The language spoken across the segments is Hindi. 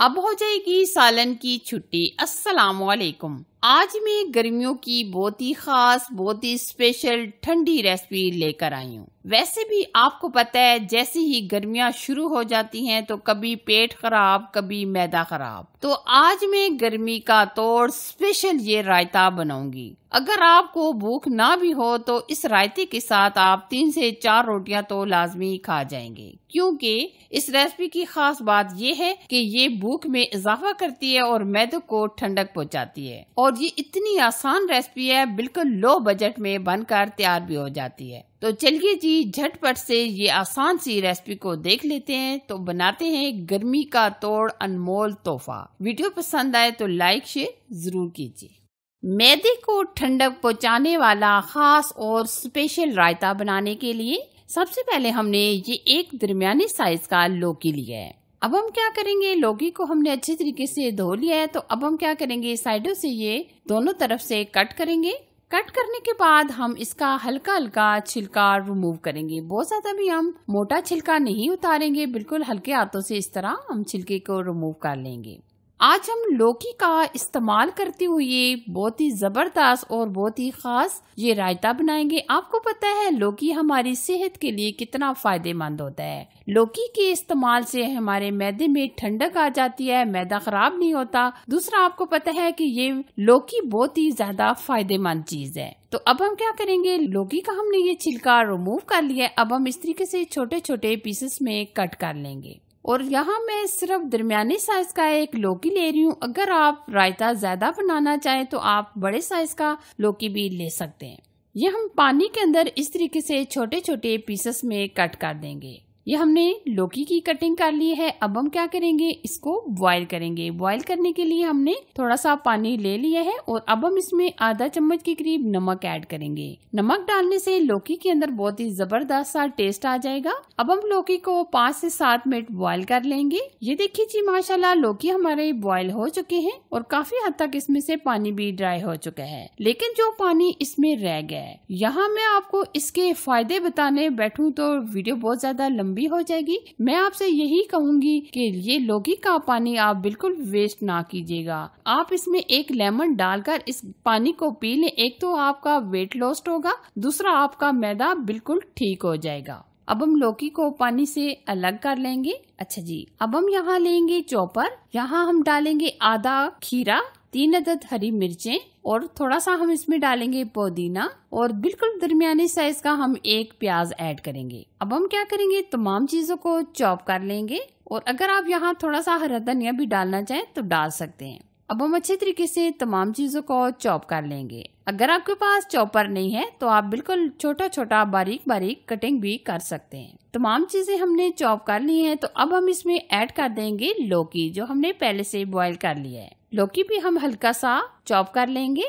अब हो जाएगी सालन की छुट्टी। अस्सलाम वालेकुम। आज मैं गर्मियों की बहुत ही खास, बहुत ही स्पेशल ठंडी रेसिपी लेकर आई हूँ। वैसे भी आपको पता है, जैसे ही गर्मियाँ शुरू हो जाती हैं तो कभी पेट खराब, कभी मैदा खराब। तो आज मैं गर्मी का तोड़ स्पेशल ये रायता बनाऊंगी। अगर आपको भूख ना भी हो तो इस रायते के साथ आप 3 से 4 रोटियां तो लाजमी खा जाएंगे, क्योंकि इस रेसिपी की खास बात ये है कि ये भूख में इजाफा करती है और मैदे को ठंडक पहुंचाती है। और ये इतनी आसान रेसिपी है, बिल्कुल लो बजट में बनकर तैयार भी हो जाती है। तो चलिए जी, झटपट से ये आसान सी रेसिपी को देख लेते हैं। तो बनाते हैं गर्मी का तोड़ अनमोल तोहफा। वीडियो पसंद आए तो लाइक शेयर जरूर कीजिए। मैदे को ठंडक पहुंचाने वाला खास और स्पेशल रायता बनाने के लिए सबसे पहले हमने ये एक दरमियानी साइज का लौकी लिया है। अब हम क्या करेंगे, लौकी को हमने अच्छे तरीके से धो लिया है। तो अब हम क्या करेंगे, साइडों से ये दोनों तरफ से कट करेंगे। कट करने के बाद हम इसका हल्का हल्का छिलका रिमूव करेंगे। बहुत ज्यादा भी हम मोटा छिलका नहीं उतारेंगे, बिल्कुल हल्के हाथों से इस तरह हम छिलके को रिमूव कर लेंगे। आज हम लौकी का इस्तेमाल करते हुए बहुत ही जबरदस्त और बहुत ही खास ये रायता बनाएंगे। आपको पता है लौकी हमारी सेहत के लिए कितना फायदेमंद होता है। लौकी के इस्तेमाल से हमारे मैदे में ठंडक आ जाती है, मैदा खराब नहीं होता। दूसरा, आपको पता है कि ये लौकी बहुत ही ज्यादा फायदेमंद चीज है। तो अब हम क्या करेंगे, लौकी का हमने ये छिलका रिमूव कर लिया है। अब हम इस तरीके से छोटे छोटे पीसेस में कट कर लेंगे। और यहाँ मैं सिर्फ दरमियाने साइज का एक लौकी ले रही हूँ। अगर आप रायता ज्यादा बनाना चाहें तो आप बड़े साइज का लौकी भी ले सकते हैं। ये हम पानी के अंदर इस तरीके से छोटे छोटे पीसेस में कट कर देंगे। ये हमने लौकी की कटिंग कर ली है। अब हम क्या करेंगे, इसको बॉईल करेंगे। बॉईल करने के लिए हमने थोड़ा सा पानी ले लिया है और अब हम इसमें आधा चम्मच के करीब नमक ऐड करेंगे। नमक डालने से लौकी के अंदर बहुत ही जबरदस्त सा टेस्ट आ जाएगा। अब हम लौकी को 5 से 7 मिनट बॉईल कर लेंगे। ये देखिए जी, माशाल्लाह लौकी हमारे बॉईल हो चुके हैं और काफी हद तक इसमें से पानी भी ड्राई हो चुका है। लेकिन जो पानी इसमें रह गया है, यहाँ मैं आपको इसके फायदे बताने बैठूं तो वीडियो बहुत ज्यादा लंबी हो जाएगी। मैं आपसे यही कहूंगी कि ये लौकी का पानी आप बिल्कुल वेस्ट ना कीजिएगा। आप इसमें एक लेमन डालकर इस पानी को पी लें। एक तो आपका वेट लॉस होगा, दूसरा आपका मैदा बिल्कुल ठीक हो जाएगा। अब हम लौकी को पानी से अलग कर लेंगे। अच्छा जी, अब हम यहाँ लेंगे चॉपर। यहाँ हम डालेंगे आधा खीरा, 3 अदद हरी मिर्चें और थोड़ा सा हम इसमें डालेंगे पुदीना और बिल्कुल दरमियाने साइज का हम एक प्याज ऐड करेंगे। अब हम क्या करेंगे, तमाम चीजों को चॉप कर लेंगे और अगर आप यहाँ थोड़ा सा हरा धनिया भी डालना चाहें तो डाल सकते हैं। अब हम अच्छे तरीके से तमाम चीजों को चॉप कर लेंगे। अगर आपके पास चॉपर नहीं है तो आप बिल्कुल छोटा छोटा बारीक बारीक कटिंग भी कर सकते हैं। तमाम चीजें हमने चॉप कर ली हैं। तो अब हम इसमें ऐड कर देंगे लौकी, जो हमने पहले से बॉईल कर लिया है। लौकी भी हम हल्का सा चॉप कर लेंगे।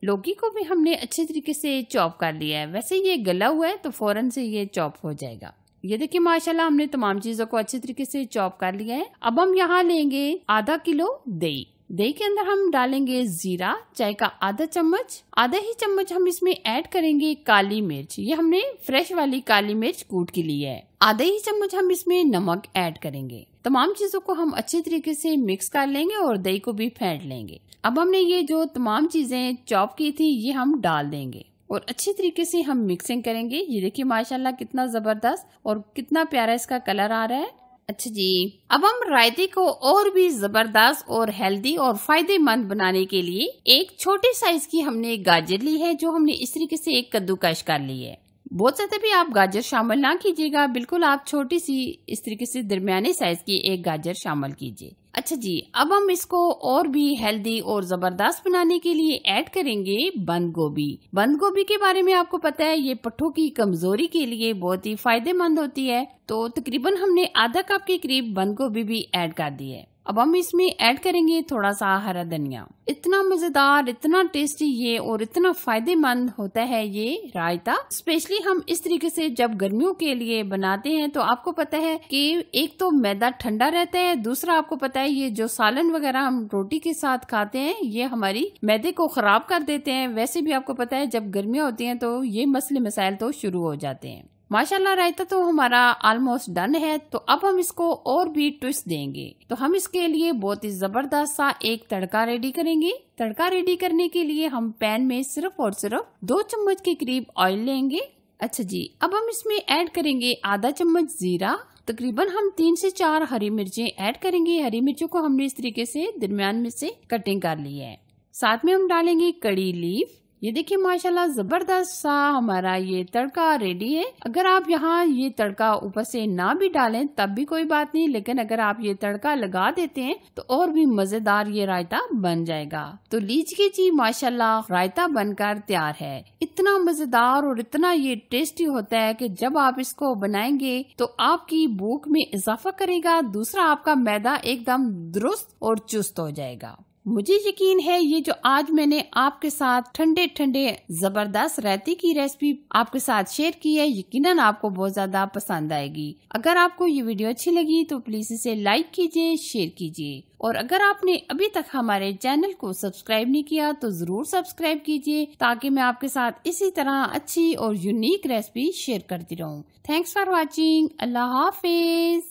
लौकी को भी हमने अच्छे तरीके से चॉप कर लिया है। वैसे ये गला हुआ है तो फौरन से ये चॉप हो जाएगा। ये देखिए माशाल्लाह हमने तमाम चीजों को अच्छे तरीके से चॉप कर लिया है। अब हम यहाँ लेंगे आधा किलो दही। दही के अंदर हम डालेंगे जीरा, चाय का आधा चम्मच। आधा ही चम्मच हम इसमें ऐड करेंगे काली मिर्च। ये हमने फ्रेश वाली काली मिर्च कूट के ली है। आधा ही चम्मच हम इसमें नमक ऐड करेंगे। तमाम चीजों को हम अच्छे तरीके से मिक्स कर लेंगे और दही को भी फेंट लेंगे। अब हमने ये जो तमाम चीजें चॉप की थी ये हम डाल देंगे और अच्छी तरीके से हम मिक्सिंग करेंगे। ये देखिए माशाल्लाह कितना जबरदस्त और कितना प्यारा इसका कलर आ रहा है। अच्छा जी, अब हम रायते को और भी जबरदस्त और हेल्दी और फायदेमंद बनाने के लिए एक छोटे साइज की हमने गाजर ली है, जो हमने इस तरीके से एक कद्दूकश कर ली है। बहुत ज्यादा भी आप गाजर शामिल ना कीजिएगा, बिल्कुल आप छोटी सी इस तरीके से दरमियाने साइज की एक गाजर शामिल कीजिए। अच्छा जी, अब हम इसको और भी हेल्दी और जबरदस्त बनाने के लिए ऐड करेंगे बंद गोभी। बंद गोभी के बारे में आपको पता है, ये पट्ठों की कमजोरी के लिए बहुत ही फायदेमंद होती है। तो तकरीबन हमने आधा कप के करीब बंद गोभी भी ऐड कर दी है। अब हम इसमें ऐड करेंगे थोड़ा सा हरा धनिया। इतना मजेदार, इतना टेस्टी ये और इतना फायदेमंद होता है ये रायता। स्पेशली हम इस तरीके से जब गर्मियों के लिए बनाते हैं तो आपको पता है कि एक तो मैदा ठंडा रहता है, दूसरा आपको पता है ये जो सालन वगैरह हम रोटी के साथ खाते हैं ये हमारी मैदे को खराब कर देते हैं। वैसे भी आपको पता है जब गर्मियां होती हैं तो ये मसले मसाइल तो शुरू हो जाते हैं। माशाल्लाह रायता तो हमारा ऑलमोस्ट डन है। तो अब हम इसको और भी ट्विस्ट देंगे। तो हम इसके लिए बहुत ही जबरदस्त सा एक तड़का रेडी करेंगे। तड़का रेडी करने के लिए हम पैन में सिर्फ और सिर्फ 2 चम्मच के करीब ऑयल लेंगे। अच्छा जी, अब हम इसमें ऐड करेंगे आधा चम्मच जीरा। तकरीबन हम 3 से 4 हरी मिर्चें ऐड करेंगे। हरी मिर्चों को हमने इस तरीके से दरमियान में से कटिंग कर ली है। साथ में हम डालेंगे कड़ी लीफ। ये देखिए माशाल्लाह जबरदस्त सा हमारा ये तड़का रेडी है। अगर आप यहाँ ये तड़का ऊपर से ना भी डालें तब भी कोई बात नहीं, लेकिन अगर आप ये तड़का लगा देते हैं तो और भी मजेदार ये रायता बन जाएगा। तो लीजिए जी, माशाल्लाह रायता बनकर तैयार है। इतना मजेदार और इतना ये टेस्टी होता है कि जब आप इसको बनाएंगे तो आपकी भूख में इजाफा करेगा। दूसरा, आपका मैदा एकदम दुरुस्त और चुस्त हो जाएगा। मुझे यकीन है ये जो आज मैंने आपके साथ ठंडे ठंडे जबरदस्त रायते की रेसिपी आपके साथ शेयर की है, यकीनन आपको बहुत ज्यादा पसंद आएगी। अगर आपको ये वीडियो अच्छी लगी तो प्लीज इसे लाइक कीजिए, शेयर कीजिए, और अगर आपने अभी तक हमारे चैनल को सब्सक्राइब नहीं किया तो जरूर सब्सक्राइब कीजिए, ताकि मैं आपके साथ इसी तरह अच्छी और यूनिक रेसिपी शेयर करती रहूं। Thanks for watching. Allah Hafiz.